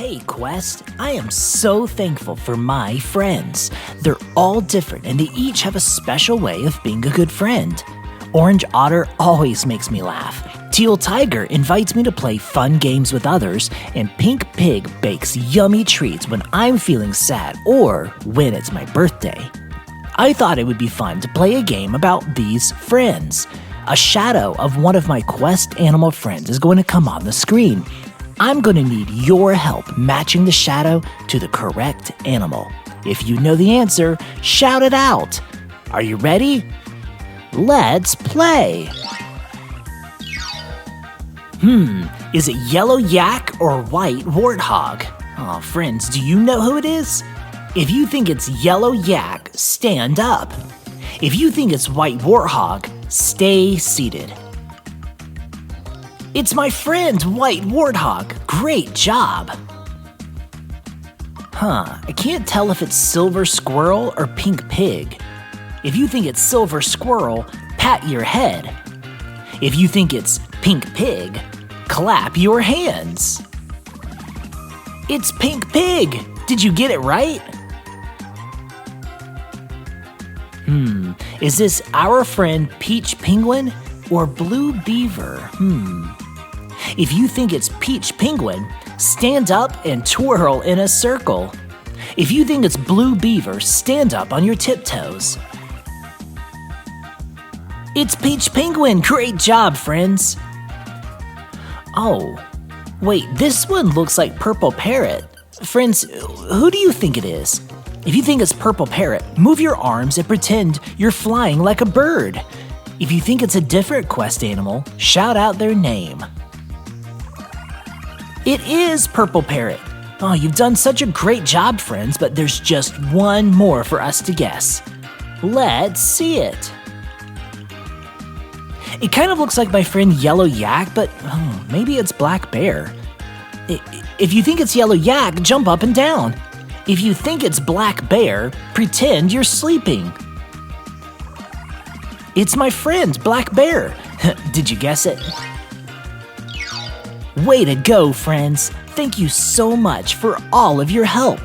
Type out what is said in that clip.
Hey Quest, I am so thankful for my friends. They're all different and they each have a special way of being a good friend. Orange Otter always makes me laugh. Teal Tiger invites me to play fun games with others, and Pink Pig bakes yummy treats when I'm feeling sad or when it's my birthday. I thought it would be fun to play a game about these friends. A shadow of one of my Quest animal friends is going to come on the screen. I'm going to need your help matching the shadow to the correct animal. If you know the answer, shout it out. Are you ready? Let's play. Is it yellow yak or white warthog? Oh, friends, do you know who it is? If you think it's yellow yak, stand up. If you think it's white warthog, stay seated. It's my friend, White Warthog. Great job. I can't tell if it's Silver Squirrel or Pink Pig. If you think it's Silver Squirrel, pat your head. If you think it's Pink Pig, clap your hands. It's Pink Pig. Did you get it right? Is this our friend Peach Penguin or Blue Beaver? If you think it's Peach Penguin, stand up and twirl in a circle. If you think it's Blue Beaver, stand up on your tiptoes. It's Peach Penguin! Great job, friends! Oh, wait, this one looks like Purple Parrot. Friends, who do you think it is? If you think it's Purple Parrot, move your arms and pretend you're flying like a bird. If you think it's a different Quest animal, shout out their name. It is Purple Parrot. Oh, you've done such a great job, friends, but there's just one more for us to guess. Let's see it. It kind of looks like my friend Yellow Yak, but maybe it's Black Bear. If you think it's Yellow Yak, jump up and down. If you think it's Black Bear, pretend you're sleeping. It's my friend, Black Bear. Did you guess it? Way to go, friends. Thank you so much for all of your help.